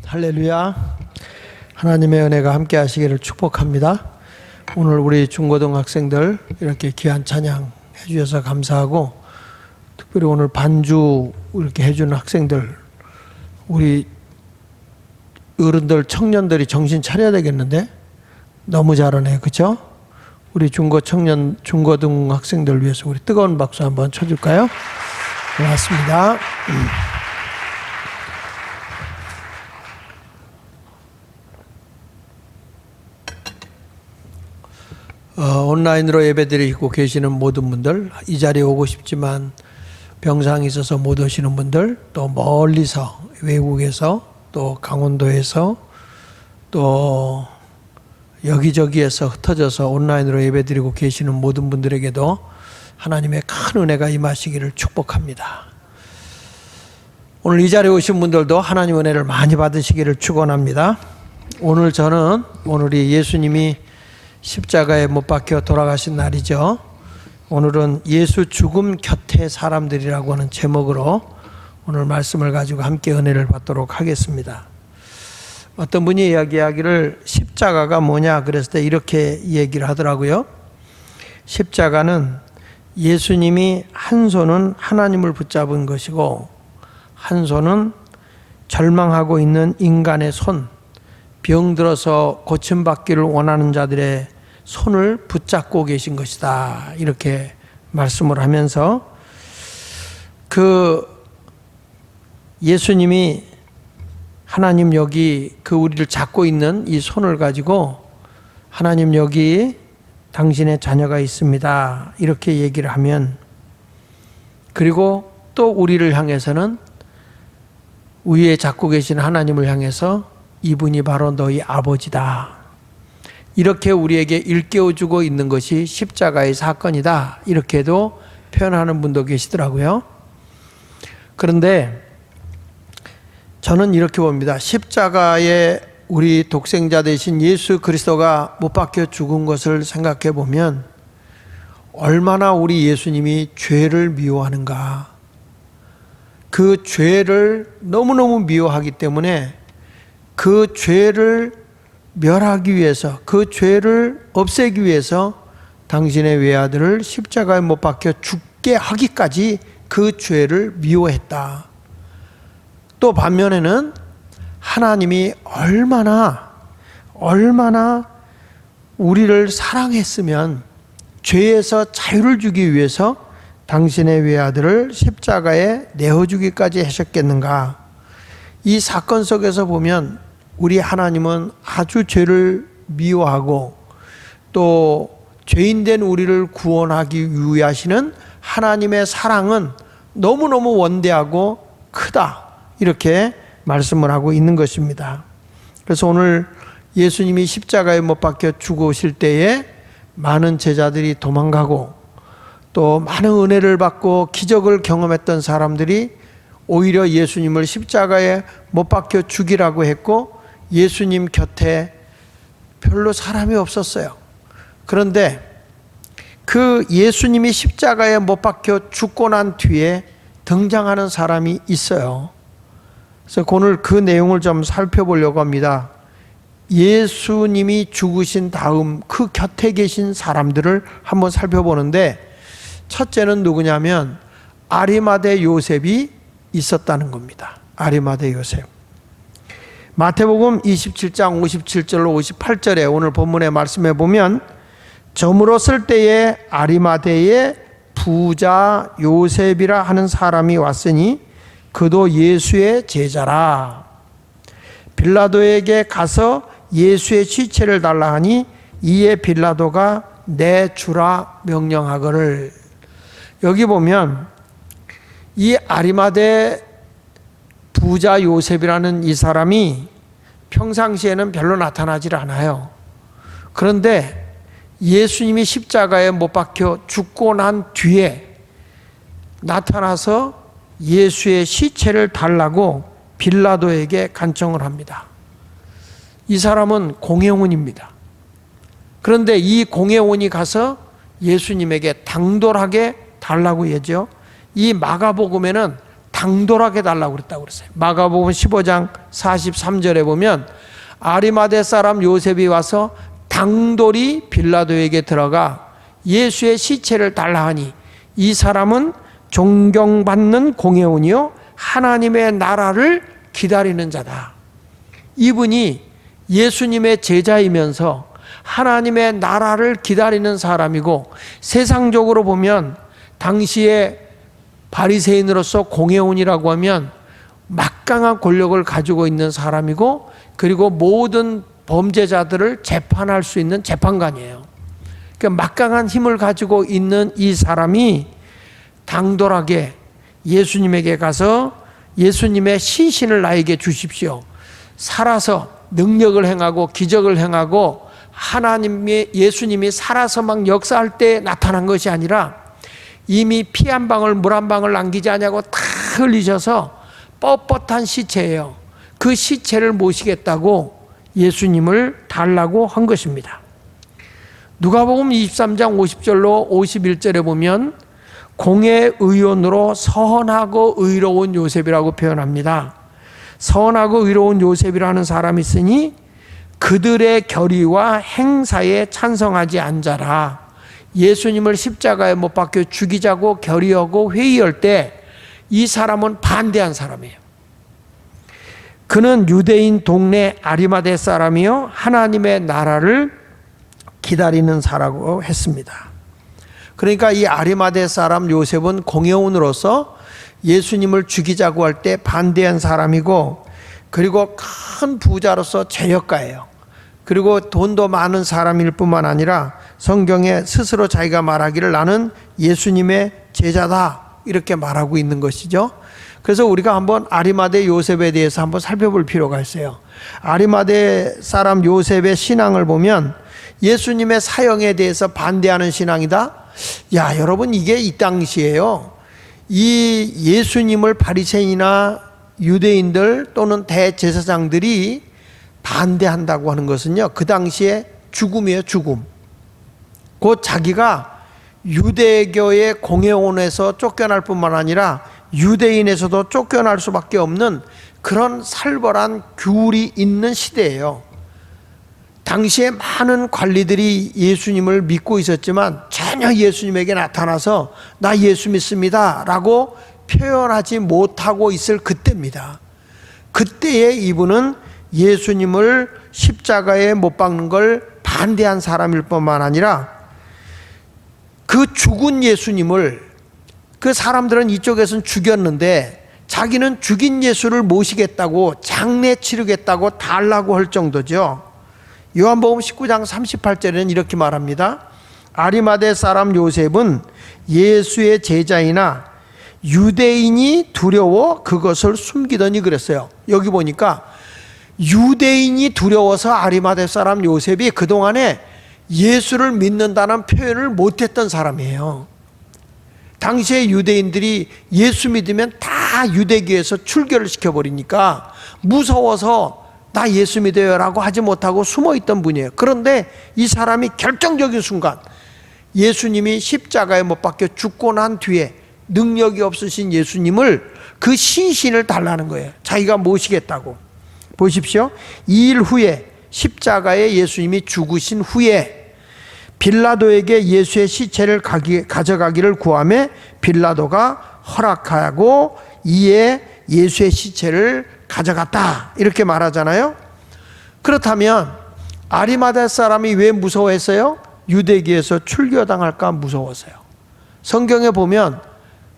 할렐루야. 하나님의 은혜가 함께 하시기를 축복합니다. 오늘 우리 중고등학생들 이렇게 귀한 찬양 해주셔서 감사하고, 특별히 오늘 반주 이렇게 해주는 학생들, 우리 어른들, 청년들이 정신 차려야 되겠는데 너무 잘하네, 그렇죠? 우리 중고등학생들 위해서 우리 뜨거운 박수 한번 쳐줄까요? 고맙습니다. 온라인으로 예배드리고 계시는 모든 분들, 이 자리에 오고 싶지만 병상이 있어서 못 오시는 분들, 또 멀리서, 외국에서, 또 강원도에서, 또 여기저기에서 흩어져서 온라인으로 예배드리고 계시는 모든 분들에게도 하나님의 큰 은혜가 임하시기를 축복합니다. 오늘 이 자리에 오신 분들도 하나님 은혜를 많이 받으시기를 축원합니다. 오늘이 예수님이 십자가에 못 박혀 돌아가신 날이죠. 오늘은 예수 죽음 곁에 사람들이라고 하는 제목으로 오늘 말씀을 가지고 함께 은혜를 받도록 하겠습니다. 어떤 분이 이야기하기를 십자가가 뭐냐 그랬을 때 이렇게 얘기를 하더라고요. 십자가는 예수님이 한 손은 하나님을 붙잡은 것이고, 한 손은 절망하고 있는 인간의 손, 병들어서 고침받기를 원하는 자들의 손을 붙잡고 계신 것이다, 이렇게 말씀을 하면서, 예수님이 하나님 여기 우리를 잡고 있는 이 손을 가지고 하나님 여기 당신의 자녀가 있습니다, 이렇게 얘기를 하면, 그리고 또 우리를 향해서는 위에 잡고 계신 하나님을 향해서 이분이 바로 너희 아버지다, 이렇게 우리에게 일깨워주고 있는 것이 십자가의 사건이다, 이렇게도 표현하는 분도 계시더라고요. 그런데 저는 이렇게 봅니다. 십자가에 우리 독생자 되신 예수 그리스도가 못 박혀 죽은 것을 생각해 보면 얼마나 우리 예수님이 죄를 미워하는가. 그 죄를 너무너무 미워하기 때문에 그 죄를 멸하기 위해서, 그 죄를 없애기 위해서 당신의 외아들을 십자가에 못 박혀 죽게 하기까지 그 죄를 미워했다. 또 반면에는 하나님이 얼마나 우리를 사랑했으면 죄에서 자유를 주기 위해서 당신의 외아들을 십자가에 내어주기까지 하셨겠는가. 이 사건 속에서 보면 우리 하나님은 아주 죄를 미워하고, 또 죄인된 우리를 구원하기 위하시는 하나님의 사랑은 너무너무 원대하고 크다, 이렇게 말씀을 하고 있는 것입니다. 그래서 오늘 예수님이 십자가에 못 박혀 죽으실 때에 많은 제자들이 도망가고, 또 많은 은혜를 받고 기적을 경험했던 사람들이 오히려 예수님을 십자가에 못 박혀 죽이라고 했고, 예수님 곁에 별로 사람이 없었어요. 그런데 그 예수님이 십자가에 못 박혀 죽고 난 뒤에 등장하는 사람이 있어요. 그래서 오늘 그 내용을 좀 살펴보려고 합니다. 예수님이 죽으신 다음 그 곁에 계신 사람들을 한번 살펴보는데, 첫째는 누구냐면 아리마대 요셉이 있었다는 겁니다. 아리마대 요셉. 마태복음 27장 57절로 58절에 오늘 본문의 말씀에 보면, 저물었을 때에 아리마대에 부자 요셉이라 하는 사람이 왔으니 그도 예수의 제자라. 빌라도에게 가서 예수의 시체를 달라 하니 이에 빌라도가 내주라 명령하거늘. 여기 보면 이 아리마대 부자 요셉이라는 이 사람이 평상시에는 별로 나타나질 않아요. 그런데 예수님이 십자가에 못 박혀 죽고 난 뒤에 나타나서 예수의 시체를 달라고 빌라도에게 간청을 합니다. 이 사람은 공회원입니다. 그런데 이 공회원이 가서 예수님에게 당돌하게 달라고 얘기하죠. 이 마가복음에는 당돌하게 달라고 그랬다고 그랬어요. 마가복음 15장 43절에 보면 아리마대 사람 요셉이 와서 당돌이 빌라도에게 들어가 예수의 시체를 달라 하니 이 사람은 존경받는 공회원이요 하나님의 나라를 기다리는 자다. 이분이 예수님의 제자이면서 하나님의 나라를 기다리는 사람이고, 세상적으로 보면 당시에 바리새인으로서 공회원이라고 하면 막강한 권력을 가지고 있는 사람이고, 그리고 모든 범죄자들을 재판할 수 있는 재판관이에요. 그러니까 막강한 힘을 가지고 있는 이 사람이 당돌하게 예수님에게 가서 예수님의 시신을 나에게 주십시오. 살아서 능력을 행하고 기적을 행하고 하나님의 예수님이 살아서 막 역사할 때 나타난 것이 아니라 이미 피 한 방울 물 한 방울 남기지 않냐고 다 흘리셔서 뻣뻣한 시체예요. 그 시체를 모시겠다고 예수님을 달라고 한 것입니다. 누가복음 23장 50절로 51절에 보면 공회의원으로 선하고 의로운 요셉이라고 표현합니다. 선하고 의로운 요셉이라는 사람이 있으니 그들의 결의와 행사에 찬성하지 않자라. 예수님을 십자가에 못 박혀 죽이자고 결의하고 회의할 때 이 사람은 반대한 사람이에요. 그는 유대인 동네 아리마대 사람이요 하나님의 나라를 기다리는 사람이라고 했습니다. 그러니까 이 아리마대 사람 요셉은 공회원으로서 예수님을 죽이자고 할 때 반대한 사람이고, 그리고 큰 부자로서 제역가예요. 그리고 돈도 많은 사람일 뿐만 아니라 성경에 스스로 자기가 말하기를 나는 예수님의 제자다 이렇게 말하고 있는 것이죠. 그래서 우리가 한번 아리마대 요셉에 대해서 한번 살펴볼 필요가 있어요. 아리마대 사람 요셉의 신앙을 보면 예수님의 사형에 대해서 반대하는 신앙이다. 야, 여러분, 이게 이 당시에요. 이 예수님을 바리새인이나 유대인들 또는 대제사장들이 반대한다고 하는 것은요, 그 당시에 죽음이에요, 죽음. 곧 자기가 유대교의 공회원에서 쫓겨날 뿐만 아니라 유대인에서도 쫓겨날 수밖에 없는 그런 살벌한 규율이 있는 시대예요. 당시에 많은 관리들이 예수님을 믿고 있었지만 전혀 예수님에게 나타나서 나 예수 믿습니다 라고 표현하지 못하고 있을 그때입니다. 그때에 이분은 예수님을 십자가에 못 박는 걸 반대한 사람일 뿐만 아니라 그 죽은 예수님을, 그 사람들은 이쪽에서는 죽였는데 자기는 죽인 예수를 모시겠다고 장례 치르겠다고 달라고 할 정도죠. 요한복음 19장 38절에는 이렇게 말합니다. 아리마대 사람 요셉은 예수의 제자이나 유대인이 두려워 그것을 숨기더니 그랬어요. 여기 보니까 유대인이 두려워서 아리마대 사람 요셉이 그동안에 예수를 믿는다는 표현을 못했던 사람이에요. 당시에 유대인들이 예수 믿으면 다 유대교에서 출교를 시켜버리니까 무서워서 나 예수 믿어요 라고 하지 못하고 숨어있던 분이에요. 그런데 이 사람이 결정적인 순간 예수님이 십자가에 못 박혀 죽고 난 뒤에 능력이 없으신 예수님을 그 시신을 달라는 거예요. 자기가 모시겠다고. 보십시오. 2일 후에 십자가에 예수님이 죽으신 후에 빌라도에게 예수의 시체를 가져가기를 구하며 빌라도가 허락하고 이에 예수의 시체를 가져갔다 이렇게 말하잖아요. 그렇다면 아리마대 사람이 왜 무서워했어요? 유대교에서 출교당할까 무서워서요. 성경에 보면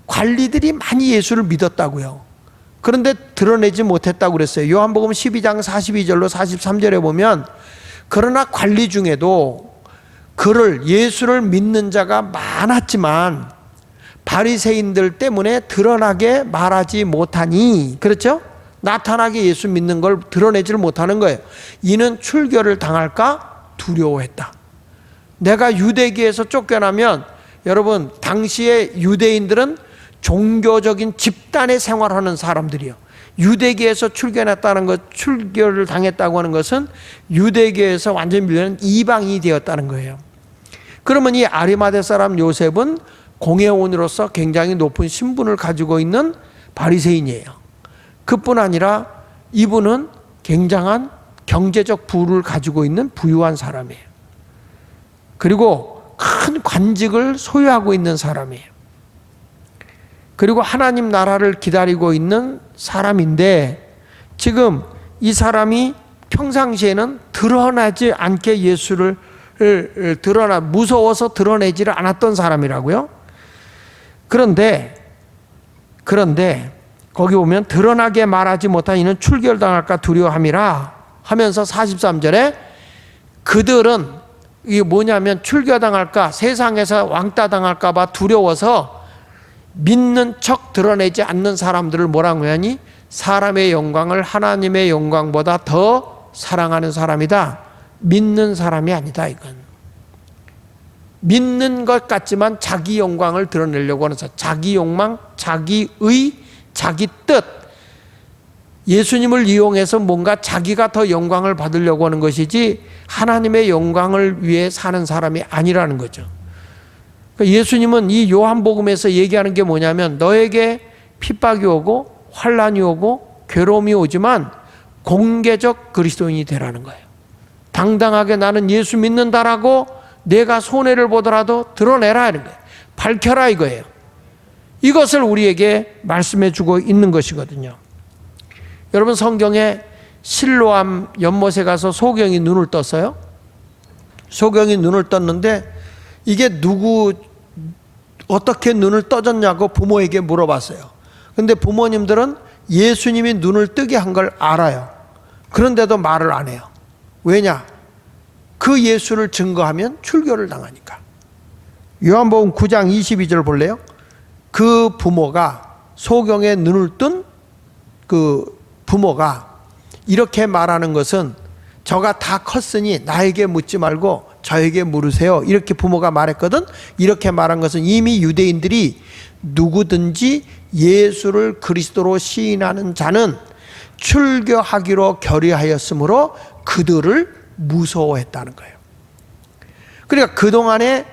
관리들이 많이 예수를 믿었다고요. 그런데 드러내지 못했다고 그랬어요. 요한복음 12장 42절로 43절에 보면 그러나 관리 중에도 그를 예수를 믿는 자가 많았지만 바리새인들 때문에 드러나게 말하지 못하니, 그렇죠? 나타나게 예수 믿는 걸 드러내지를 못하는 거예요. 이는 출교를 당할까 두려워했다. 내가 유대교에서 쫓겨나면, 여러분 당시에 유대인들은 종교적인 집단의 생활하는 사람들이요. 유대교에서 출교했다는 것, 출교를 당했다고 하는 것은 유대교에서 완전히 밀려는 이방인이 되었다는 거예요. 그러면 이 아리마대 사람 요셉은 공회원으로서 굉장히 높은 신분을 가지고 있는 바리새인이에요. 그뿐 아니라 이분은 굉장한 경제적 부를 가지고 있는 부유한 사람이에요. 그리고 큰 관직을 소유하고 있는 사람이에요. 그리고 하나님 나라를 기다리고 있는 사람인데 지금 이 사람이 평상시에는 드러나지 않게 예수를 무서워서 드러내지를 않았던 사람이라고요. 그런데 거기 보면 드러나게 말하지 못한 이는 출결당할까 두려워함이라 하면서 43절에 그들은 이게 뭐냐면 출교당할까 세상에서 왕따 당할까 봐 두려워서 믿는 척 드러내지 않는 사람들을 뭐라고 하니 사람의 영광을 하나님의 영광보다 더 사랑하는 사람이다. 믿는 사람이 아니다 이건. 믿는 것 같지만 자기 영광을 드러내려고 하는 사람, 자기 욕망, 자기의, 자기 뜻, 예수님을 이용해서 뭔가 자기가 더 영광을 받으려고 하는 것이지 하나님의 영광을 위해 사는 사람이 아니라는 거죠. 예수님은 이 요한복음에서 얘기하는 게 뭐냐면 너에게 핍박이 오고 환난이 오고 괴로움이 오지만 공개적 그리스도인이 되라는 거예요. 당당하게 나는 예수 믿는다라고 내가 손해를 보더라도 드러내라 하는 거예요. 밝혀라 이거예요. 이것을 우리에게 말씀해 주고 있는 것이거든요. 여러분 성경에 실로암 연못에 가서 소경이 눈을 떴어요. 소경이 눈을 떴는데 이게 어떻게 눈을 떠졌냐고 부모에게 물어봤어요. 근데 부모님들은 예수님이 눈을 뜨게 한 걸 알아요. 그런데도 말을 안 해요. 왜냐? 그 예수를 증거하면 출교를 당하니까. 요한복음 9장 22절 볼래요? 그 부모가 소경의 눈을 뜬 그 부모가 이렇게 말하는 것은 저가 다 컸으니 나에게 묻지 말고 저에게 물으세요. 이렇게 부모가 말했거든. 이렇게 말한 것은 이미 유대인들이 누구든지 예수를 그리스도로 시인하는 자는 출교하기로 결의하였으므로 그들을 무서워했다는 거예요. 그러니까 그동안에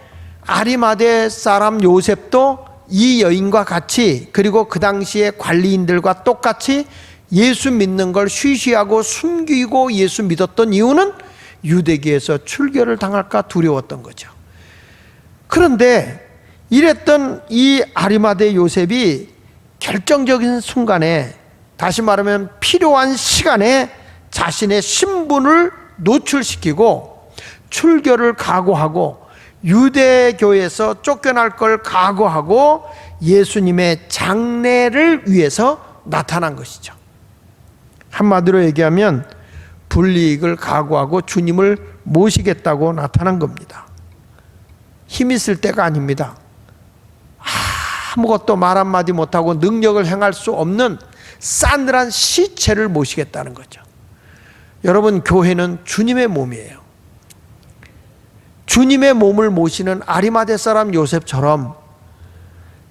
아리마대 사람 요셉도 이 여인과 같이 그리고 그 당시에 관리인들과 똑같이 예수 믿는 걸 쉬쉬하고 숨기고 예수 믿었던 이유는 유대교에서 출교를 당할까 두려웠던 거죠. 그런데 이랬던 이 아리마대 요셉이 결정적인 순간에, 다시 말하면 필요한 시간에 자신의 신분을 노출시키고 출교를 각오하고 유대교에서 쫓겨날 걸 각오하고 예수님의 장래를 위해서 나타난 것이죠. 한마디로 얘기하면 불이익을 각오하고 주님을 모시겠다고 나타난 겁니다. 힘 있을 때가 아닙니다. 아무것도 말 한마디 못하고 능력을 행할 수 없는 싸늘한 시체를 모시겠다는 거죠. 여러분, 교회는 주님의 몸이에요. 주님의 몸을 모시는 아리마대 사람 요셉처럼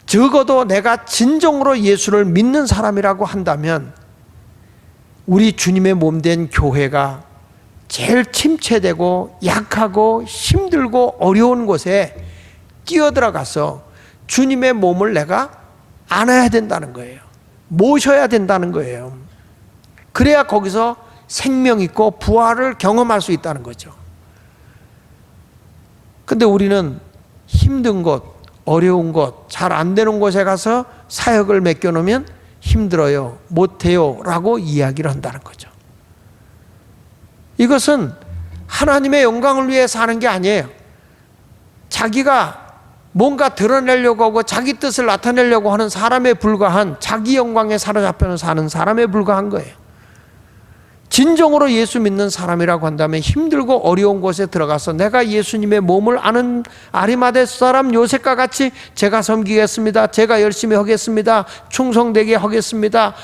적어도 내가 진정으로 예수를 믿는 사람이라고 한다면 우리 주님의 몸 된 교회가 제일 침체되고 약하고 힘들고 어려운 곳에 뛰어들어가서 주님의 몸을 내가 안아야 된다는 거예요. 모셔야 된다는 거예요. 그래야 거기서 생명 있고 부활을 경험할 수 있다는 거죠. 근데 우리는 힘든 곳, 어려운 곳, 잘 안 되는 곳에 가서 사역을 맡겨놓으면 힘들어요, 못해요 라고 이야기를 한다는 거죠. 이것은 하나님의 영광을 위해 사는 게 아니에요. 자기가 뭔가 드러내려고 하고 자기 뜻을 나타내려고 하는 사람에 불과한, 자기 영광에 사로잡혀 사는 사람에 불과한 거예요. 진정으로 예수 믿는 사람이라고 한다면 힘들고 어려운 곳에 들어가서 내가 예수님의 몸을 아는 아리마대 사람 요셉과 같이 제가 섬기겠습니다, 제가 열심히 하겠습니다, 충성되게 하겠습니다,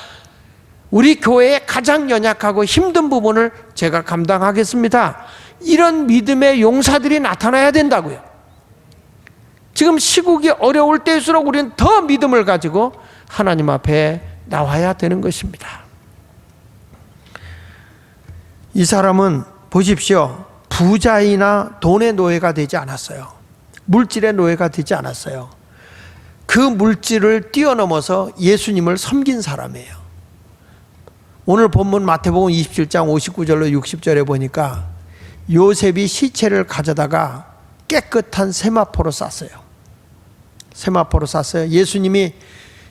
우리 교회의 가장 연약하고 힘든 부분을 제가 감당하겠습니다, 이런 믿음의 용사들이 나타나야 된다고요. 지금 시국이 어려울 때일수록 우리는 더 믿음을 가지고 하나님 앞에 나와야 되는 것입니다. 이 사람은 보십시오. 부자이나 돈의 노예가 되지 않았어요. 물질의 노예가 되지 않았어요. 그 물질을 뛰어넘어서 예수님을 섬긴 사람이에요. 오늘 본문 마태복음 27장 59절로 60절에 보니까 요셉이 시체를 가져다가 깨끗한 세마포로 쌌어요. 세마포로 쌌어요. 예수님이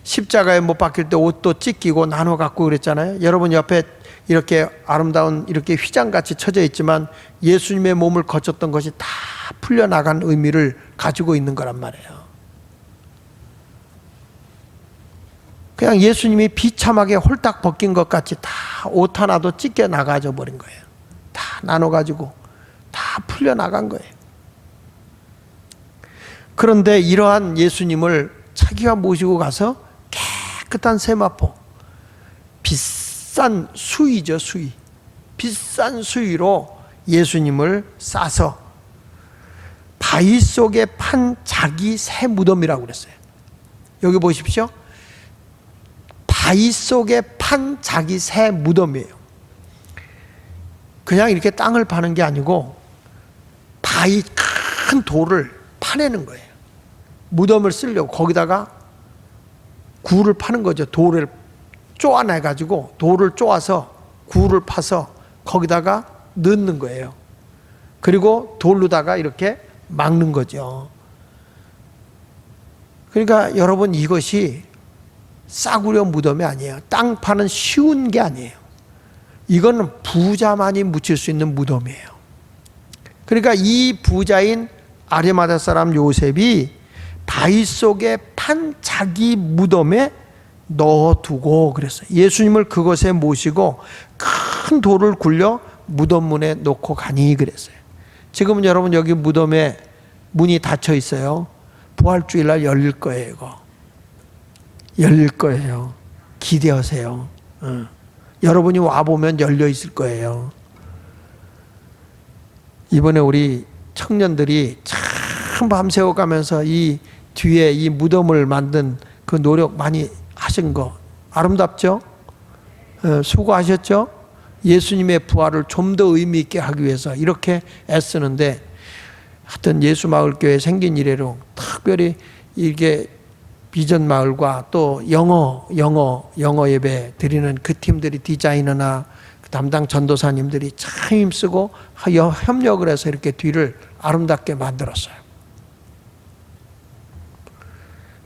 십자가에 못 박힐 때 옷도 찢기고 나눠 갖고 그랬잖아요. 여러분 옆에 이렇게 아름다운 이렇게 휘장같이 쳐져 있지만 예수님의 몸을 거쳤던 것이 다 풀려나간 의미를 가지고 있는 거란 말이에요. 그냥 예수님이 비참하게 홀딱 벗긴 것 같이 다 옷 하나도 찢겨 나가져 버린 거예요. 다 나눠가지고 다 풀려나간 거예요. 그런데 이러한 예수님을 자기가 모시고 가서 깨끗한 세마포, 비싼 수의죠, 수의. 비싼 수의로 예수님을 싸서 바위 속에 판 자기 새 무덤이라고 그랬어요. 여기 보십시오. 바위 속에 판 자기 새 무덤이에요. 그냥 이렇게 땅을 파는 게 아니고 바위 큰 돌을 파내는 거예요. 무덤을 쓰려고 거기다가 굴을 파는 거죠. 돌을 쪼아내가지고 돌을 쪼아서 굴을 파서 거기다가 넣는 거예요. 그리고 돌로다가 이렇게 막는 거죠. 그러니까 여러분, 이것이 싸구려 무덤이 아니에요. 땅 파는 쉬운 게 아니에요. 이거는 부자만이 묻힐 수 있는 무덤이에요. 그러니까 이 부자인 아리마다 사람 요셉이 바위 속에 판 자기 무덤에 넣어두고 그랬어요. 예수님을 그것에 모시고 큰 돌을 굴려 무덤 문에 놓고 가니 그랬어요. 지금은 여러분 여기 무덤에 문이 닫혀 있어요. 부활주일날 열릴 거예요. 이거 열릴 거예요. 기대하세요. 여러분이 와보면 열려 있을 거예요. 이번에 우리 청년들이 참 밤새워 가면서 이 뒤에 이 무덤을 만든 그 노력 많이 하신 거 아름답죠? 수고하셨죠? 예수님의 부활을 좀 더 의미 있게 하기 위해서 이렇게 애쓰는데, 하여튼 예수마을교회 생긴 이래로 특별히 이게 비전 마을과 또 영어 예배 드리는 그 팀들이, 디자이너나 담당 전도사님들이 참 힘쓰고 협력을 해서 이렇게 뒤를 아름답게 만들었어요.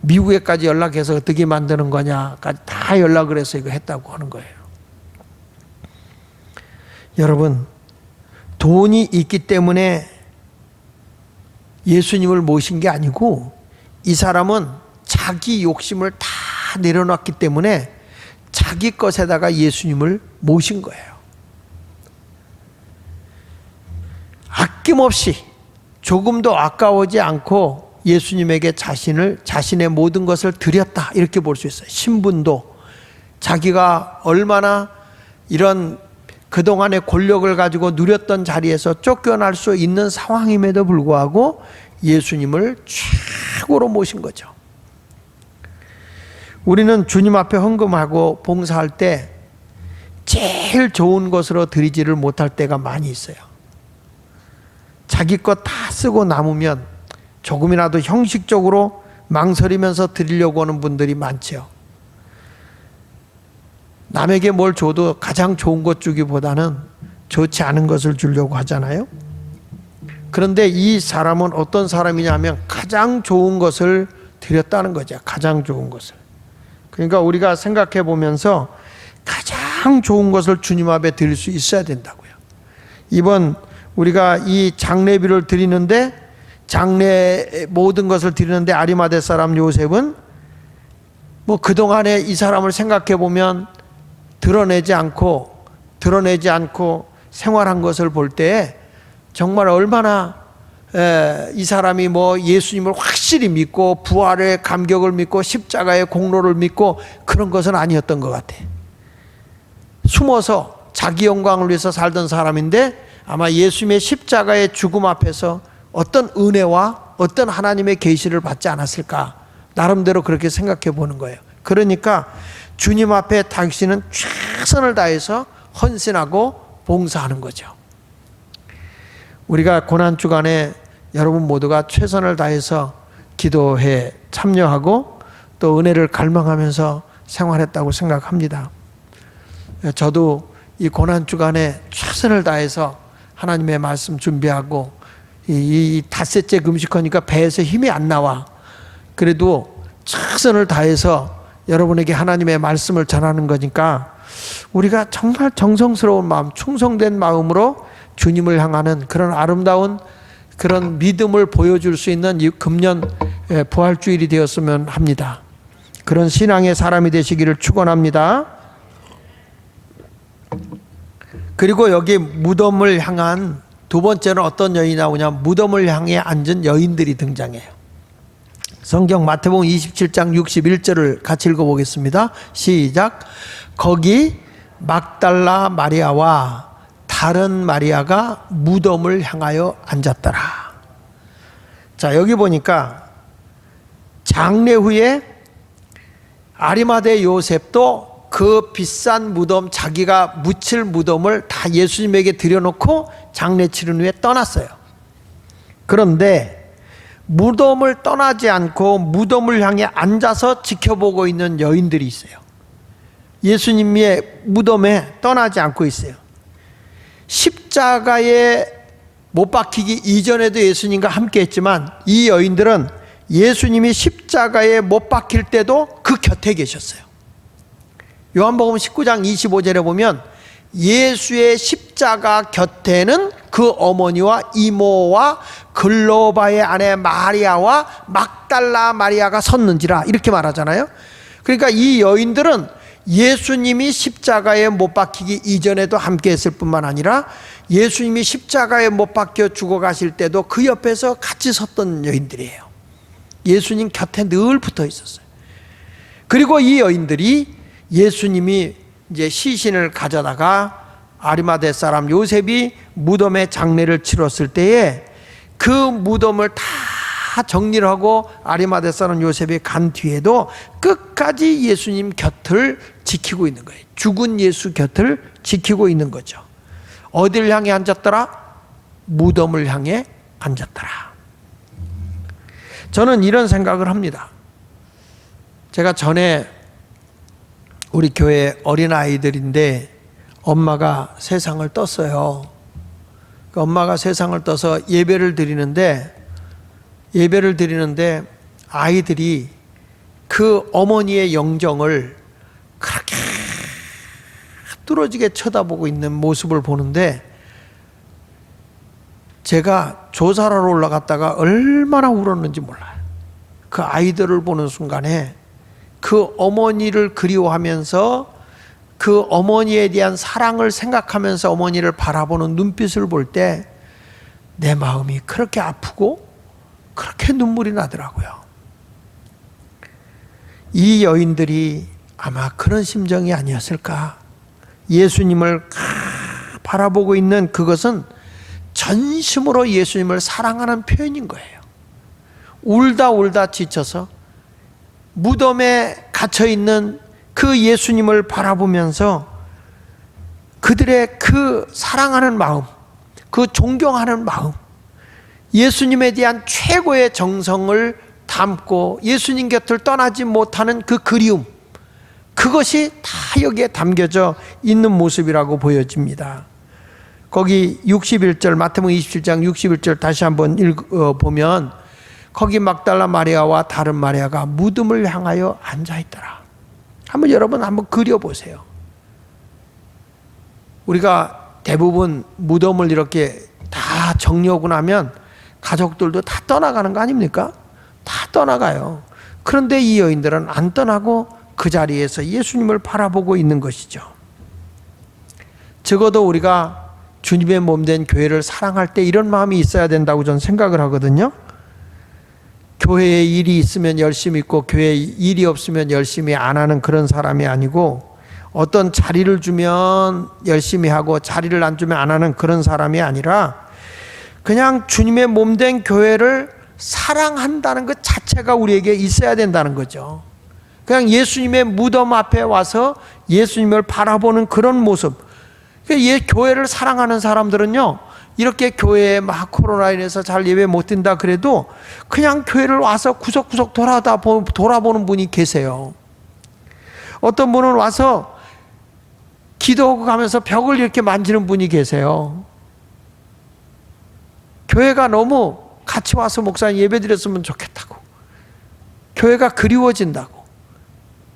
미국에까지 연락해서 어떻게 만드는 거냐까지 다 연락을 해서 이거 했다고 하는 거예요. 여러분, 돈이 있기 때문에 예수님을 모신 게 아니고, 이 사람은 자기 욕심을 다 내려놨기 때문에 자기 것에다가 예수님을 모신 거예요. 아낌없이 조금도 아까워지 않고 예수님에게 자신의 모든 것을 드렸다, 이렇게 볼 수 있어요. 신분도, 자기가 얼마나 이런 그동안의 권력을 가지고 누렸던 자리에서 쫓겨날 수 있는 상황임에도 불구하고 예수님을 최고로 모신 거죠. 우리는 주님 앞에 헌금하고 봉사할 때 제일 좋은 것으로 드리지를 못할 때가 많이 있어요. 자기 것 다 쓰고 남으면 조금이라도 형식적으로 망설이면서 드리려고 하는 분들이 많죠. 남에게 뭘 줘도 가장 좋은 것 주기보다는 좋지 않은 것을 주려고 하잖아요. 그런데 이 사람은 어떤 사람이냐면 가장 좋은 것을 드렸다는 거죠. 가장 좋은 것을. 그러니까 우리가 생각해 보면서 가장 좋은 것을 주님 앞에 드릴 수 있어야 된다고요. 이번 우리가 이 장례비를 드리는데, 장례 모든 것을 드리는데 아리마대 사람 요셉은 뭐 그동안에 이 사람을 생각해 보면 드러내지 않고 생활한 것을 볼 때 정말 얼마나 이 사람이 뭐 예수님을 확실히 믿고 부활의 감격을 믿고 십자가의 공로를 믿고 그런 것은 아니었던 것 같아. 숨어서 자기 영광을 위해서 살던 사람인데, 아마 예수님의 십자가의 죽음 앞에서 어떤 은혜와 어떤 하나님의 계시를 받지 않았을까, 나름대로 그렇게 생각해 보는 거예요. 그러니까 주님 앞에 당신은 최선을 다해서 헌신하고 봉사하는 거죠. 우리가 고난주간에 여러분 모두가 최선을 다해서 기도에 참여하고 또 은혜를 갈망하면서 생활했다고 생각합니다. 저도 이 고난주간에 최선을 다해서 하나님의 말씀 준비하고 이 닷새째 금식하니까 배에서 힘이 안 나와. 그래도 최선을 다해서 여러분에게 하나님의 말씀을 전하는 거니까 우리가 정말 정성스러운 마음, 충성된 마음으로 주님을 향하는 그런 아름다운 그런 믿음을 보여줄 수 있는 이 금년 부활주일이 되었으면 합니다. 그런 신앙의 사람이 되시기를 축원합니다. 그리고 여기 무덤을 향한 두 번째는 어떤 여인이 나오냐, 무덤을 향해 앉은 여인들이 등장해요. 성경 마태복음 27장 61절을 같이 읽어보겠습니다. 시작. 거기 막달라 마리아와 다른 마리아가 무덤을 향하여 앉았더라. 자, 여기 보니까 장례 후에 아리마대 요셉도 그 비싼 무덤, 자기가 묻힐 무덤을 다 예수님에게 들여놓고 장례 치른 후에 떠났어요. 그런데 무덤을 떠나지 않고 무덤을 향해 앉아서 지켜보고 있는 여인들이 있어요. 예수님의 무덤에 떠나지 않고 있어요. 십자가에 못 박히기 이전에도 예수님과 함께 했지만 이 여인들은 예수님이 십자가에 못 박힐 때도 그 곁에 계셨어요. 요한복음 19장 25절에 보면 예수의 십자가 곁에는 그 어머니와 이모와 글로바의 아내 마리아와 막달라 마리아가 섰는지라 이렇게 말하잖아요. 그러니까 이 여인들은 예수님이 십자가에 못 박히기 이전에도 함께 했을 뿐만 아니라 예수님이 십자가에 못 박혀 죽어가실 때도 그 옆에서 같이 섰던 여인들이에요. 예수님 곁에 늘 붙어 있었어요. 그리고 이 여인들이 예수님이 이제 시신을 가져다가 아리마대 사람 요셉이 무덤에 장례를 치렀을 때에 그 무덤을 다 정리를 하고 아리마대 사람 요셉이 간 뒤에도 끝까지 예수님 곁을 지키고 있는 거예요. 죽은 예수 곁을 지키고 있는 거죠. 어디를 향해 앉았더라? 무덤을 향해 앉았더라. 저는 이런 생각을 합니다. 제가 전에 우리 교회 어린아이들인데 엄마가 세상을 떴어요. 그 엄마가 세상을 떠서 예배를 드리는데 아이들이 그 어머니의 영정을 그렇게 뚫어지게 쳐다보고 있는 모습을 보는데 제가 조사하러 올라갔다가 얼마나 울었는지 몰라요. 그 아이들을 보는 순간에 그 어머니를 그리워하면서 그 어머니에 대한 사랑을 생각하면서 어머니를 바라보는 눈빛을 볼 때 내 마음이 그렇게 아프고 그렇게 눈물이 나더라고요. 이 여인들이 아마 그런 심정이 아니었을까. 예수님을 바라보고 있는 그것은 전심으로 예수님을 사랑하는 표현인 거예요. 울다 지쳐서 무덤에 갇혀있는 그 예수님을 바라보면서 그들의 그 사랑하는 마음, 그 존경하는 마음, 예수님에 대한 최고의 정성을 담고 예수님 곁을 떠나지 못하는 그 그리움, 그것이 다 여기에 담겨져 있는 모습이라고 보여집니다. 거기 61절, 마태복음 27장 61절 다시 한번 읽어보면 거기 막달라 마리아와 다른 마리아가 무덤을 향하여 앉아있더라. 여러분 한번 그려보세요. 우리가 대부분 무덤을 이렇게 다 정리하고 나면 가족들도 다 떠나가는 거 아닙니까? 다 떠나가요. 그런데 이 여인들은 안 떠나고 그 자리에서 예수님을 바라보고 있는 것이죠. 적어도 우리가 주님의 몸된 교회를 사랑할 때 이런 마음이 있어야 된다고 저는 생각을 하거든요. 교회에 일이 있으면 열심히 있고 교회에 일이 없으면 열심히 안 하는 그런 사람이 아니고 어떤 자리를 주면 열심히 하고 자리를 안 주면 안 하는 그런 사람이 아니라 그냥 주님의 몸된 교회를 사랑한다는 것 자체가 우리에게 있어야 된다는 거죠. 그냥 예수님의 무덤 앞에 와서 예수님을 바라보는 그런 모습. 교회를 사랑하는 사람들은요, 이렇게 교회에 막 코로나 인해서 잘 예배 못 드린다 그래도 그냥 교회를 와서 구석구석 돌아보는 분이 계세요. 어떤 분은 와서 기도하고 가면서 벽을 이렇게 만지는 분이 계세요. 교회가 너무 같이 와서 목사님 예배 드렸으면 좋겠다고, 교회가 그리워진다고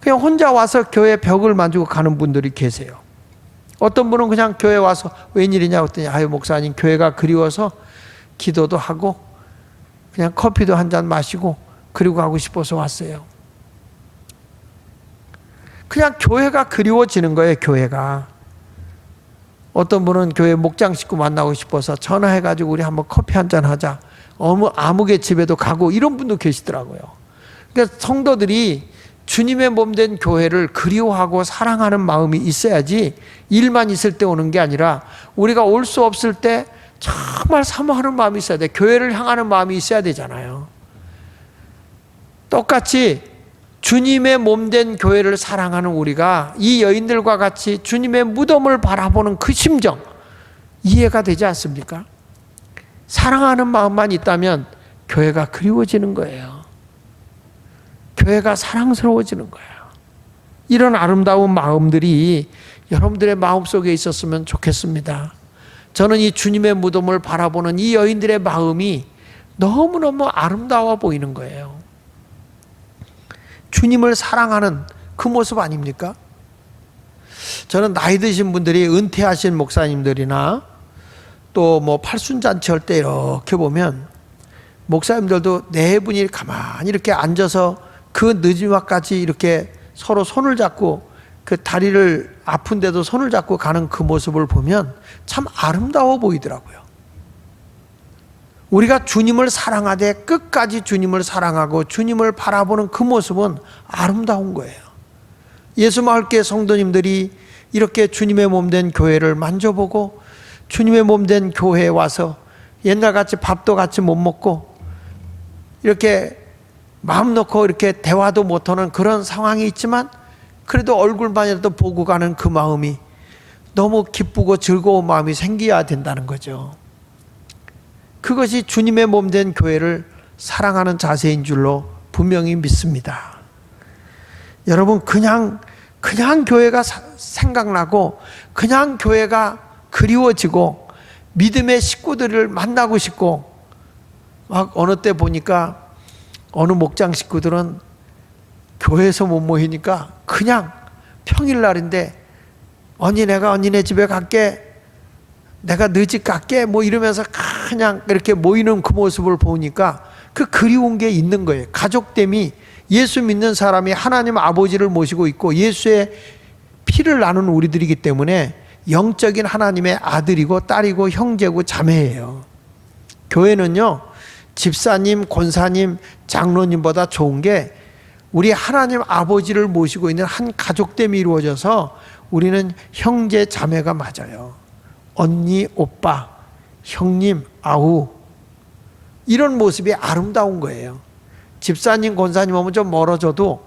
그냥 혼자 와서 교회 벽을 만지고 가는 분들이 계세요. 어떤 분은 그냥 교회 와서 웬일이냐고 했더니 아유 목사님 교회가 그리워서 기도도 하고 그냥 커피도 한 잔 마시고 그리고 가고 싶어서 왔어요. 그냥 교회가 그리워지는 거예요. 교회가. 어떤 분은 교회 목장 식구 만나고 싶어서 전화해가지고 우리 한번 커피 한 잔 하자, 아무개 집에도 가고 이런 분도 계시더라고요. 그러니까 성도들이 주님의 몸된 교회를 그리워하고 사랑하는 마음이 있어야지 일만 있을 때 오는 게 아니라 우리가 올 수 없을 때 정말 사모하는 마음이 있어야 돼. 교회를 향하는 마음이 있어야 되잖아요. 똑같이 주님의 몸된 교회를 사랑하는 우리가 이 여인들과 같이 주님의 무덤을 바라보는 그 심정 이해가 되지 않습니까? 사랑하는 마음만 있다면 교회가 그리워지는 거예요. 교회가 사랑스러워지는 거예요. 이런 아름다운 마음들이 여러분들의 마음속에 있었으면 좋겠습니다. 저는 이 주님의 무덤을 바라보는 이 여인들의 마음이 너무너무 아름다워 보이는 거예요. 주님을 사랑하는 그 모습 아닙니까? 저는 나이 드신 분들이 은퇴하신 목사님들이나 또 뭐 팔순잔치 할 때 이렇게 보면 목사님들도 네 분이 가만히 이렇게 앉아서 그 늦은밤까지 이렇게 서로 손을 잡고 그 다리를 아픈데도 손을 잡고 가는 그 모습을 보면 참 아름다워 보이더라고요. 우리가 주님을 사랑하되 끝까지 주님을 사랑하고 주님을 바라보는 그 모습은 아름다운 거예요. 예수마을교회 성도님들이 이렇게 주님의 몸된 교회를 만져보고 주님의 몸된 교회에 와서 옛날같이 밥도 같이 못 먹고 이렇게 마음 놓고 이렇게 대화도 못하는 그런 상황이 있지만 그래도 얼굴만이라도 보고 가는 그 마음이 너무 기쁘고 즐거운 마음이 생겨야 된다는 거죠. 그것이 주님의 몸된 교회를 사랑하는 자세인 줄로 분명히 믿습니다. 여러분 그냥 교회가 생각나고 그냥 교회가 그리워지고 믿음의 식구들을 만나고 싶고 막 어느 때 보니까 어느 목장 식구들은 교회에서 못 모이니까 그냥 평일날인데 내가 언니네 집에 갈게, 내가 늦게 갈게 뭐 이러면서 그냥 이렇게 모이는 그 모습을 보니까 그 그리운 게 있는 거예요. 가족됨이, 예수 믿는 사람이 하나님 아버지를 모시고 있고 예수의 피를 나눈 우리들이기 때문에 영적인 하나님의 아들이고 딸이고 형제고 자매예요. 교회는요 집사님, 권사님, 장로님보다 좋은 게 우리 하나님 아버지를 모시고 있는 한 가족됨이 이루어져서 우리는 형제 자매가 맞아요. 언니, 오빠, 형님, 아우, 이런 모습이 아름다운 거예요. 집사님, 권사님 오면 좀 멀어져도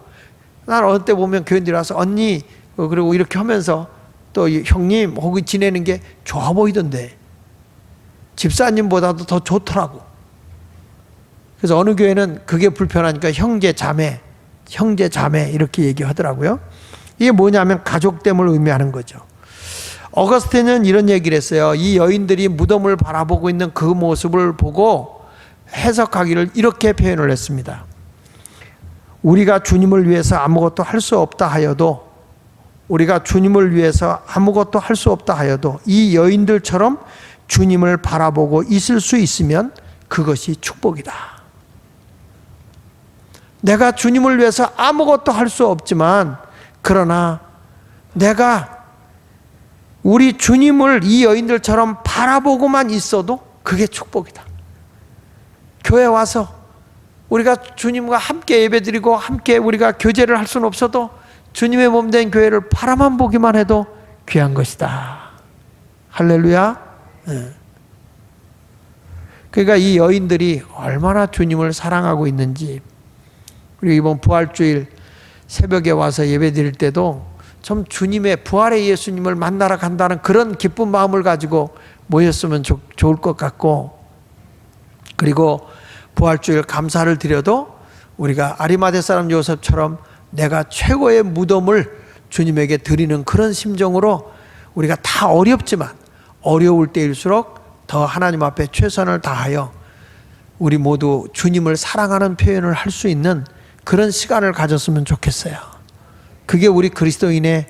난 어느 때 보면 교인들이 와서 언니 그리고 이렇게 하면서 또 형님 하고 지내는 게 좋아 보이던데 집사님보다도 더 좋더라고. 그래서 어느 교회는 그게 불편하니까 형제 자매 이렇게 얘기하더라고요. 이게 뭐냐면 가족됨을 의미하는 거죠. 어거스틴은 이런 얘기를 했어요. 이 여인들이 무덤을 바라보고 있는 그 모습을 보고 해석하기를 이렇게 표현을 했습니다. 우리가 주님을 위해서 아무것도 할 수 없다 하여도 이 여인들처럼 주님을 바라보고 있을 수 있으면 그것이 축복이다. 내가 주님을 위해서 아무것도 할 수 없지만 그러나 내가 우리 주님을 이 여인들처럼 바라보고만 있어도 그게 축복이다. 교회 와서 우리가 주님과 함께 예배드리고 함께 우리가 교제를 할 수는 없어도 주님의 몸된 교회를 바라만 보기만 해도 귀한 것이다. 할렐루야. 그러니까 이 여인들이 얼마나 주님을 사랑하고 있는지, 우리 이번 부활주일 새벽에 와서 예배드릴 때도 좀 주님의 부활의 예수님을 만나러 간다는 그런 기쁜 마음을 가지고 모였으면 좋을 것 같고, 그리고 부활주일 감사를 드려도 우리가 아리마대 사람 요셉처럼 내가 최고의 무덤을 주님에게 드리는 그런 심정으로 우리가 다 어렵지만 어려울 때일수록 더 하나님 앞에 최선을 다하여 우리 모두 주님을 사랑하는 표현을 할 수 있는 그런 시간을 가졌으면 좋겠어요. 그게 우리 그리스도인의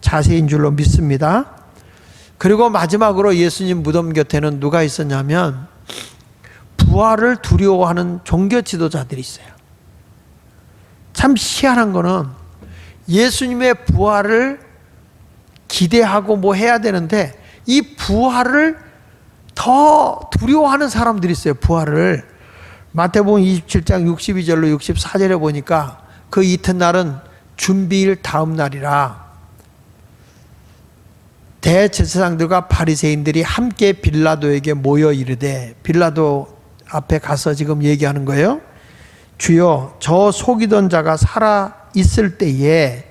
자세인 줄로 믿습니다. 그리고 마지막으로 예수님 무덤 곁에는 누가 있었냐면 부활을 두려워하는 종교 지도자들이 있어요. 참 희한한 거는 예수님의 부활을 기대하고 뭐 해야 되는데 이 부활을 더 두려워하는 사람들이 있어요. 부활을. 마태복음 27장 62절로 64절에 보니까 그 이튿날은 준비일 다음 날이라 대제사장들과 바리새인들이 함께 빌라도에게 모여 이르되, 빌라도 앞에 가서 지금 얘기하는 거예요. 주여, 저 속이던 자가 살아 있을 때에,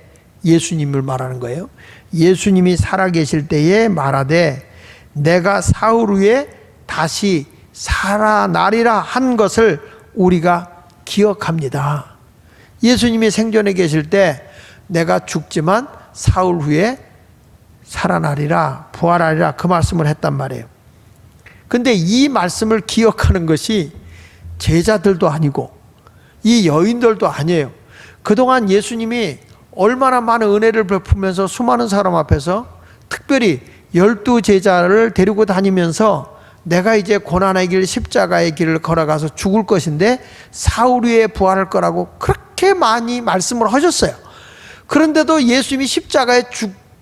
예수님을 말하는 거예요. 예수님이 살아 계실 때에 말하되 내가 사흘 후에 다시 살아나리라 한 것을 우리가 기억합니다. 예수님이 생전에 계실 때 내가 죽지만 사흘 후에 살아나리라, 부활하리라, 그 말씀을 했단 말이에요. 근데 이 말씀을 기억하는 것이 제자들도 아니고 이 여인들도 아니에요. 그동안 예수님이 얼마나 많은 은혜를 베푸면서 수많은 사람 앞에서 특별히 12제자를 데리고 다니면서 내가 이제 고난의 길, 십자가의 길을 걸어가서 죽을 것인데 사흘 후에 부활할 거라고 그렇게 많이 말씀을 하셨어요. 그런데도 예수님이 십자가에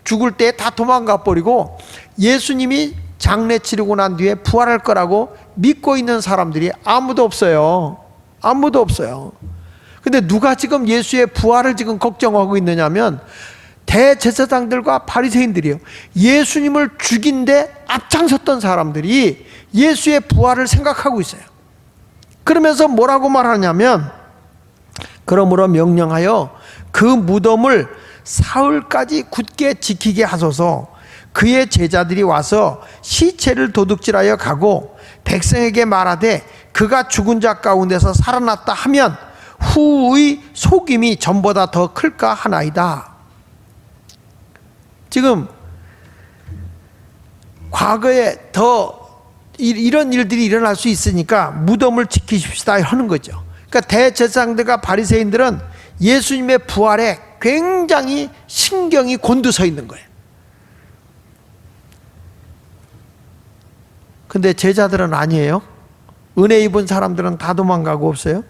죽을 때 다 도망가 버리고 예수님이 장례 치르고 난 뒤에 부활할 거라고 믿고 있는 사람들이 아무도 없어요. 아무도 없어요. 근데 누가 지금 예수의 부활을 지금 걱정하고 있느냐면 대제사장들과 바리새인들이요. 예수님을 죽인 데 앞장섰던 사람들이 예수의 부활을 생각하고 있어요. 그러면서 뭐라고 말하냐면, 그러므로 명령하여 그 무덤을 사흘까지 굳게 지키게 하소서. 그의 제자들이 와서 시체를 도둑질하여 가고 백성에게 말하되 그가 죽은 자 가운데서 살아났다 하면 후의 속임이 전보다 더 클까 하나이다. 지금 과거에 더 이런 일들이 일어날 수 있으니까 무덤을 지키십시다 하는 거죠. 그러니까 대제사장들과 바리새인들은 예수님의 부활에 굉장히 신경이 곤두서 있는 거예요. 근데 제자들은 아니에요. 은혜 입은 사람들은 다 도망가고 없어요.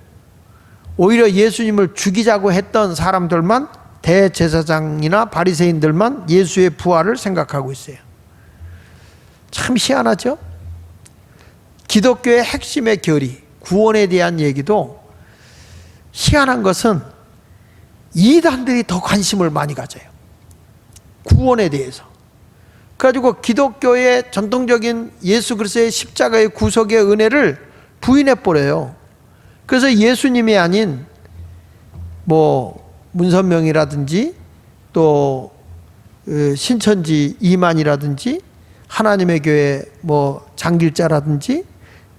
오히려 예수님을 죽이자고 했던 사람들만, 대제사장이나 바리새인들만 예수의 부활을 생각하고 있어요. 참 희한하죠? 기독교의 핵심의 결의, 구원에 대한 얘기도 희한한 것은 이단들이 더 관심을 많이 가져요. 구원에 대해서. 그래가지고 기독교의 전통적인 예수 그리스도의 십자가의 구속의 은혜를 부인해버려요. 그래서 예수님이 아닌 뭐 문선명이라든지 또 신천지 이만이라든지 하나님의 교회 뭐 장길자라든지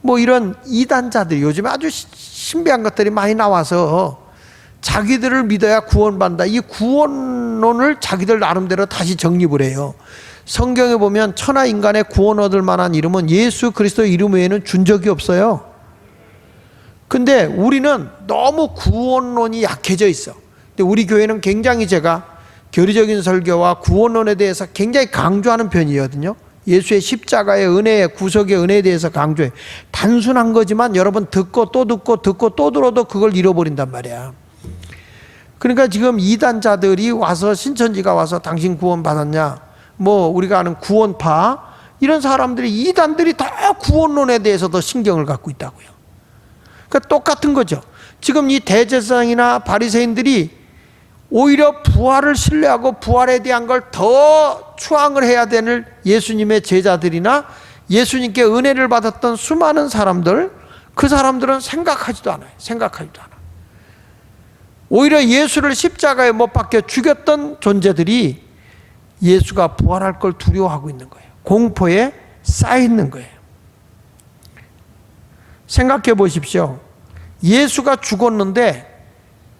뭐 이런 이단자들이 요즘에 아주 신비한 것들이 많이 나와서 자기들을 믿어야 구원받는다, 이 구원론을 자기들 나름대로 다시 정립을 해요. 성경에 보면 천하 인간의 구원 얻을 만한 이름은 예수 그리스도 이름 외에는 준 적이 없어요. 근데 우리는 너무 구원론이 약해져 있어. 근데 우리 교회는 굉장히 제가 교리적인 설교와 구원론에 대해서 굉장히 강조하는 편이거든요. 예수의 십자가의 은혜의 구속의 은혜에 대해서 강조해. 단순한 거지만 여러분 듣고 또 듣고 듣고 또 들어도 그걸 잃어버린단 말이야. 그러니까 지금 이단자들이 와서, 신천지가 와서 당신 구원 받았냐, 뭐 우리가 아는 구원파, 이런 사람들이, 이단들이 다 구원론에 대해서 더 신경을 갖고 있다고요. 그러니까 똑같은 거죠. 지금 이 대제사장이나 바리새인들이 오히려 부활을 신뢰하고 부활에 대한 걸 더 추앙을 해야 되는 예수님의 제자들이나 예수님께 은혜를 받았던 수많은 사람들, 그 사람들은 생각하지도 않아요. 생각하지도 않아요. 오히려 예수를 십자가에 못 박혀 죽였던 존재들이 예수가 부활할 걸 두려워하고 있는 거예요. 공포에 쌓여 있는 거예요. 생각해 보십시오. 예수가 죽었는데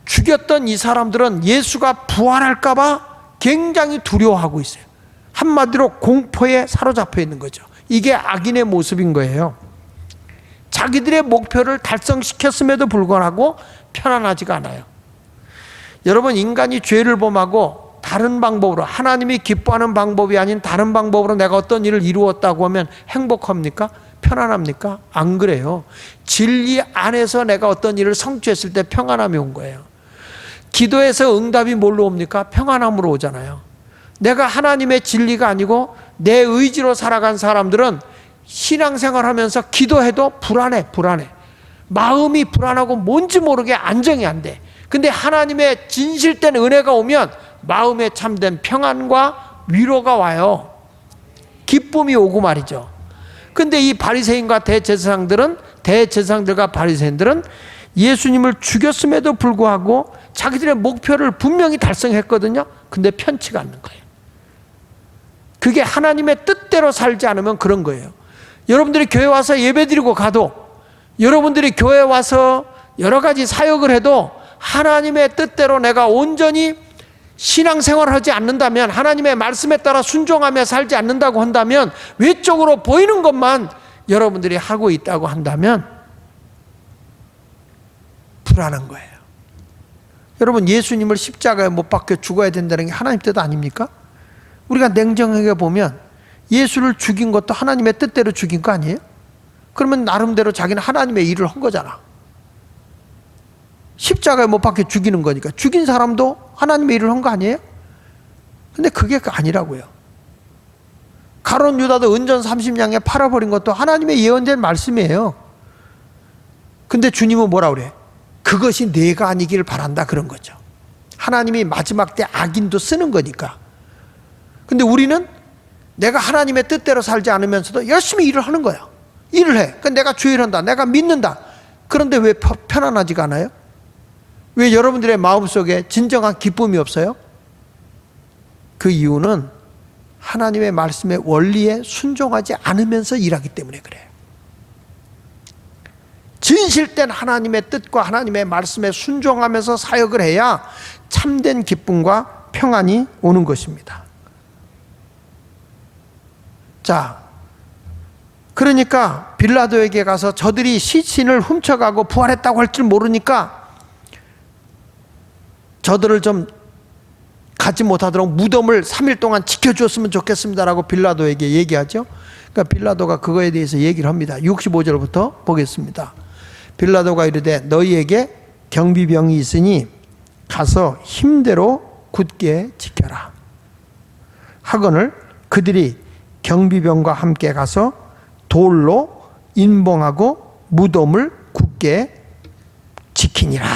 죽였던 이 사람들은 예수가 부활할까 봐 굉장히 두려워하고 있어요. 한마디로 공포에 사로잡혀 있는 거죠. 이게 악인의 모습인 거예요. 자기들의 목표를 달성시켰음에도 불구하고 편안하지가 않아요. 여러분, 인간이 죄를 범하고 다른 방법으로, 하나님이 기뻐하는 방법이 아닌 다른 방법으로 내가 어떤 일을 이루었다고 하면 행복합니까? 편안합니까? 안 그래요. 진리 안에서 내가 어떤 일을 성취했을 때 평안함이 온 거예요. 기도에서 응답이 뭘로 옵니까? 평안함으로 오잖아요. 내가 하나님의 진리가 아니고 내 의지로 살아간 사람들은 신앙생활 하면서 기도해도 불안해. 마음이 불안하고 뭔지 모르게 안정이 안 돼. 근데 하나님의 진실된 은혜가 오면 마음에 참된 평안과 위로가 와요. 기쁨이 오고 말이죠. 근데 이 바리새인과 대제사장들과 바리새인들은 예수님을 죽였음에도 불구하고 자기들의 목표를 분명히 달성했거든요. 근데 편치가 않는 거예요. 그게 하나님의 뜻대로 살지 않으면 그런 거예요. 여러분들이 교회 와서 예배드리고 가도, 여러분들이 교회 와서 여러 가지 사역을 해도 하나님의 뜻대로 내가 온전히 신앙생활을 하지 않는다면, 하나님의 말씀에 따라 순종하며 살지 않는다고 한다면, 외적으로 보이는 것만 여러분들이 하고 있다고 한다면 불안한 거예요. 여러분, 예수님을 십자가에 못 박혀 죽어야 된다는 게 하나님 뜻 아닙니까? 우리가 냉정하게 보면 예수를 죽인 것도 하나님의 뜻대로 죽인 거 아니에요? 그러면 나름대로 자기는 하나님의 일을 한 거잖아. 십자가에 못 박혀 죽이는 거니까 죽인 사람도 하나님의 일을 한 거 아니에요? 근데 그게 아니라고요. 가룟 유다도 은전 30냥에 팔아버린 것도 하나님의 예언된 말씀이에요. 근데 주님은 뭐라 그래? 그것이 내가 아니기를 바란다, 그런 거죠. 하나님이 마지막 때 악인도 쓰는 거니까. 근데 우리는 내가 하나님의 뜻대로 살지 않으면서도 열심히 일을 하는 거야. 일을 해. 그러니까 내가 주일한다, 내가 믿는다. 그런데 왜 편안하지가 않아요? 왜 여러분들의 마음속에 진정한 기쁨이 없어요? 그 이유는 하나님의 말씀의 원리에 순종하지 않으면서 일하기 때문에 그래요. 진실된 하나님의 뜻과 하나님의 말씀에 순종하면서 사역을 해야 참된 기쁨과 평안이 오는 것입니다. 자, 그러니까 빌라도에게 가서 저들이 시신을 훔쳐가고 부활했다고 할 줄 모르니까 저들을 좀 가지 못하도록 무덤을 3일 동안 지켜주었으면 좋겠습니다라고 빌라도에게 얘기하죠. 그러니까 빌라도가 그거에 대해서 얘기를 합니다. 65절부터 보겠습니다. 빌라도가 이르되 너희에게 경비병이 있으니 가서 힘대로 굳게 지켜라 하거늘 그들이 경비병과 함께 가서 돌로 인봉하고 무덤을 굳게 지키니라.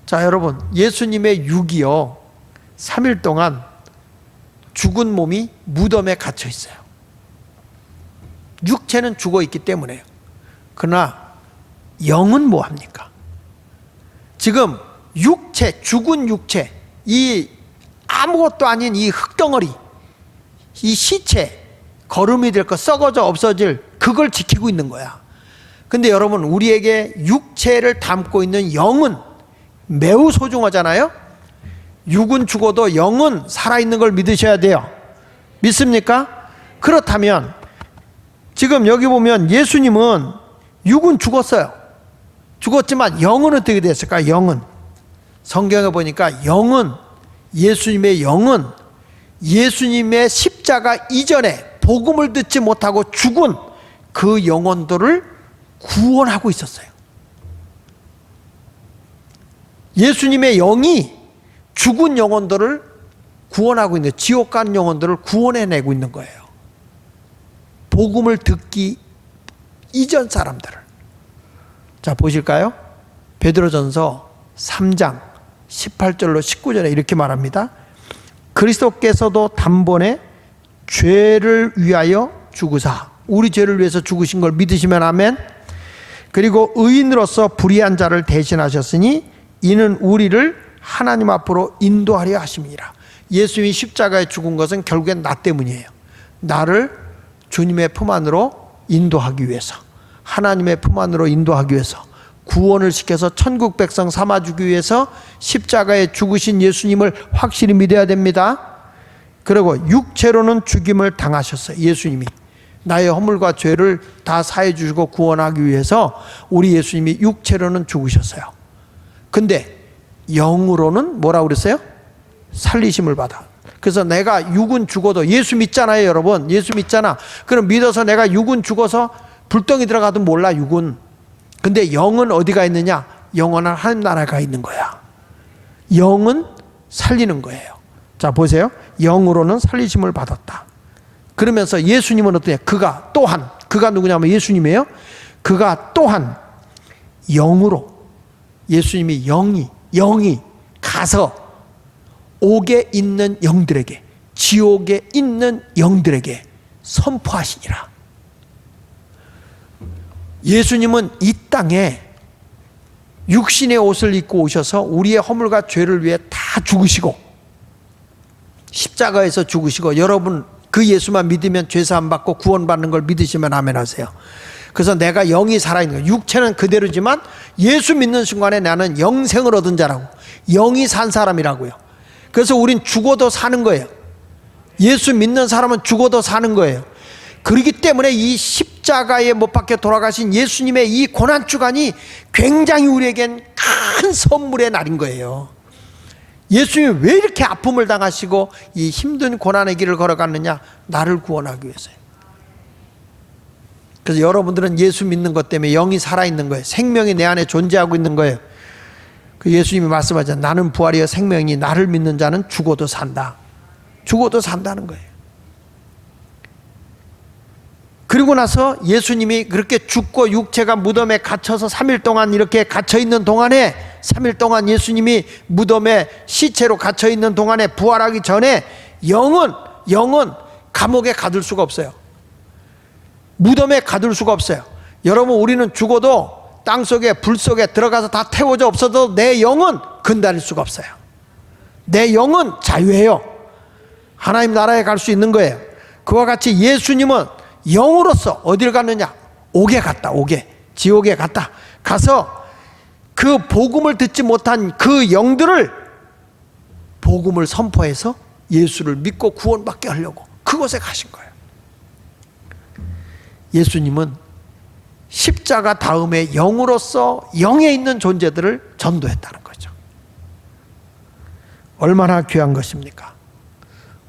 자, 여러분, 예수님의 육이요 3일 동안 죽은 몸이 무덤에 갇혀 있어요. 육체는 죽어 있기 때문에요. 그러나 영은 뭐합니까? 지금 육체, 죽은 육체, 이 아무것도 아닌 이 흙덩어리, 이 시체, 거름이 될 것, 썩어져 없어질 그걸 지키고 있는 거야. 근데 여러분, 우리에게 육체를 담고 있는 영은 매우 소중하잖아요. 육은 죽어도 영은 살아있는 걸 믿으셔야 돼요. 믿습니까? 그렇다면 지금 여기 보면 예수님은 육은 죽었어요. 죽었지만 영은 어떻게 됐을까? 영은, 성경에 보니까 영은, 예수님의 영은 예수님의 십자가 이전에 복음을 듣지 못하고 죽은 그 영혼들을 구원하고 있었어요. 예수님의 영이 죽은 영혼들을 구원하고 있는, 지옥 간 영혼들을 구원해내고 있는 거예요. 복음을 듣기 이전 사람들을. 자, 보실까요? 베드로전서 3장 18절로 19절에 이렇게 말합니다. 그리스도께서도 단번에 죄를 위하여 죽으사, 우리 죄를 위해서 죽으신 걸 믿으시면 아멘. 그리고 의인으로서 불의한 자를 대신하셨으니 이는 우리를 하나님 앞으로 인도하려 하심이라. 예수님이 십자가에 죽은 것은 결국엔 나 때문이에요. 나를 주님의 품 안으로 인도하기 위해서, 하나님의 품 안으로 인도하기 위해서, 구원을 시켜서 천국 백성 삼아주기 위해서 십자가에 죽으신 예수님을 확실히 믿어야 됩니다. 그리고 육체로는 죽임을 당하셨어요. 예수님이 나의 허물과 죄를 다 사해 주시고 구원하기 위해서 우리 예수님이 육체로는 죽으셨어요. 근데 영으로는 뭐라고 그랬어요? 살리심을 받아. 그래서 내가 육은 죽어도, 예수 믿잖아요 여러분. 예수 믿잖아. 그럼 믿어서 내가 육은 죽어서 불덩이 들어가도 몰라 육은. 근데 영은 어디가 있느냐? 영원한 하나님 나라가 있는 거야. 영은 살리는 거예요. 자 보세요. 영으로는 살리심을 받았다. 그러면서 예수님은 어떠냐? 그가 또한, 그가 누구냐면 예수님이에요. 그가 또한 영으로, 예수님이 영이 가서 옥에 있는 영들에게, 지옥에 있는 영들에게 선포하시니라. 예수님은 이 땅에 육신의 옷을 입고 오셔서 우리의 허물과 죄를 위해 다 죽으시고, 십자가에서 죽으시고, 여러분 그 예수만 믿으면 죄사함 받고 구원받는 걸 믿으시면 아멘 하세요. 그래서 내가 영이 살아있는 거예요. 육체는 그대로지만 예수 믿는 순간에 나는 영생을 얻은 자라고, 영이 산 사람이라고요. 그래서 우린 죽어도 사는 거예요. 예수 믿는 사람은 죽어도 사는 거예요. 그렇기 때문에 이 십자가에 못 박혀 돌아가신 예수님의 이 고난주간이 굉장히 우리에겐 큰 선물의 날인 거예요. 예수님이 왜 이렇게 아픔을 당하시고 이 힘든 고난의 길을 걸어갔느냐? 나를 구원하기 위해서요. 그래서 여러분들은 예수 믿는 것 때문에 영이 살아있는 거예요. 생명이 내 안에 존재하고 있는 거예요. 그 예수님이 말씀하잖아요. 나는 부활이요 생명이니 나를 믿는 자는 죽어도 산다. 죽어도 산다는 거예요. 그리고 나서 예수님이 그렇게 죽고 육체가 무덤에 갇혀서 3일 동안 이렇게 갇혀있는 동안에, 3일 동안 예수님이 무덤에 시체로 갇혀있는 동안에 부활하기 전에 영은 감옥에 가둘 수가 없어요. 무덤에 가둘 수가 없어요. 여러분 우리는 죽어도 땅속에 불 속에 들어가서 다 태워져 없어도 내 영은 건달릴 수가 없어요. 내 영은 자유해요. 하나님 나라에 갈 수 있는 거예요. 그와 같이 예수님은 영으로서 어디를 갔느냐? 옥에 갔다. 옥에, 지옥에 갔다. 가서 그 복음을 듣지 못한 그 영들을 복음을 선포해서 예수를 믿고 구원받게 하려고 그곳에 가신 거예요. 예수님은 십자가 다음에 영으로서 영에 있는 존재들을 전도했다는 거죠. 얼마나 귀한 것입니까?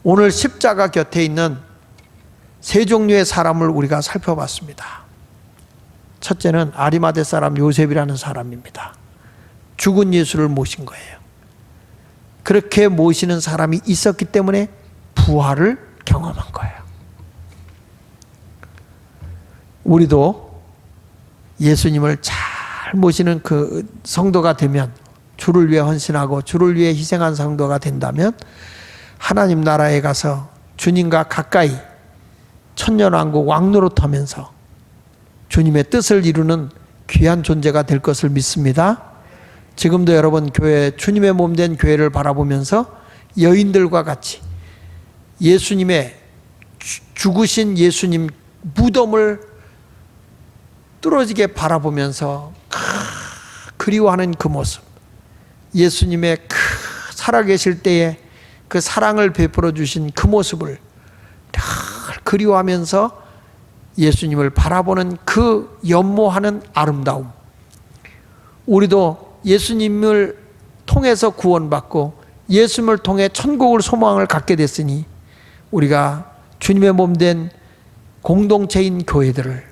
오늘 십자가 곁에 있는 세 종류의 사람을 우리가 살펴봤습니다. 첫째는 아리마대 사람 요셉이라는 사람입니다. 죽은 예수를 모신 거예요. 그렇게 모시는 사람이 있었기 때문에 부활을 경험한 거예요. 우리도 예수님을 잘 모시는 그 성도가 되면, 주를 위해 헌신하고 주를 위해 희생한 성도가 된다면 하나님 나라에 가서 주님과 가까이 천년왕국 왕노릇하면서 주님의 뜻을 이루는 귀한 존재가 될 것을 믿습니다. 지금도 여러분 교회, 주님의 몸된 교회를 바라보면서 여인들과 같이 예수님의 죽으신 예수님 무덤을 뚫어지게 바라보면서 그리워하는 그 모습, 예수님의 살아계실 때에 그 사랑을 베풀어 주신 그 모습을 늘 그리워하면서 예수님을 바라보는 그 연모하는 아름다움, 우리도 예수님을 통해서 구원받고 예수님을 통해 천국을 소망을 갖게 됐으니 우리가 주님의 몸된 공동체인 교회들을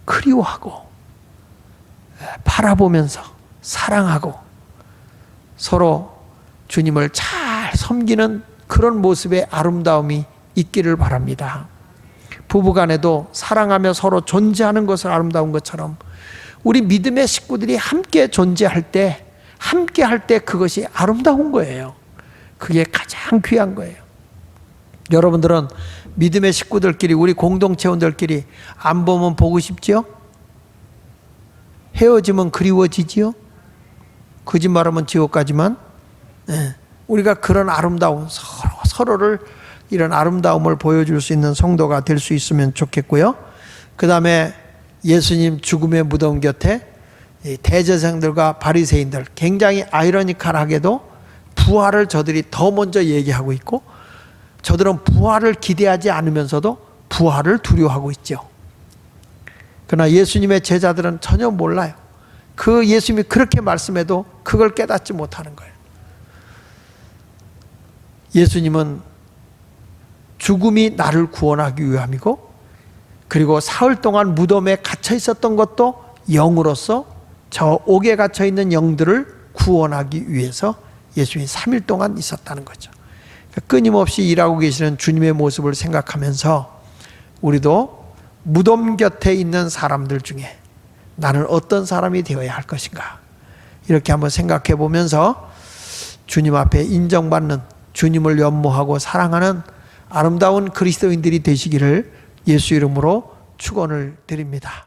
그리워하고 바라보면서 사랑하고 서로 주님을 잘 섬기는 그런 모습의 아름다움이 있기를 바랍니다. 부부간에도 사랑하며 서로 존재하는 것을 아름다운 것처럼 우리 믿음의 식구들이 함께 존재할 때, 함께 할 때 그것이 아름다운 거예요. 그게 가장 귀한 거예요. 여러분들은 믿음의 식구들끼리, 우리 공동체원들끼리 안 보면 보고 싶지요? 헤어지면 그리워지지요? 거짓말하면 지옥 가지만, 우리가 그런 아름다운 서로 서로를 이런 아름다움을 보여줄 수 있는 성도가 될 수 있으면 좋겠고요. 그 다음에 예수님 죽음의 무덤 곁에 이 대제사장들과 바리새인들, 굉장히 아이러니컬하게도 부활을 저들이 더 먼저 얘기하고 있고, 저들은 부활을 기대하지 않으면서도 부활을 두려워하고 있죠. 그러나 예수님의 제자들은 전혀 몰라요. 그 예수님이 그렇게 말씀해도 그걸 깨닫지 못하는 거예요. 예수님은 죽음이 나를 구원하기 위함이고, 그리고 사흘 동안 무덤에 갇혀 있었던 것도 영으로서 저 옥에 갇혀 있는 영들을 구원하기 위해서 예수님이 3일 동안 있었다는 거죠. 끊임없이 일하고 계시는 주님의 모습을 생각하면서 우리도 무덤 곁에 있는 사람들 중에 나는 어떤 사람이 되어야 할 것인가, 이렇게 한번 생각해 보면서 주님 앞에 인정받는, 주님을 연모하고 사랑하는 아름다운 그리스도인들이 되시기를 예수 이름으로 축원을 드립니다.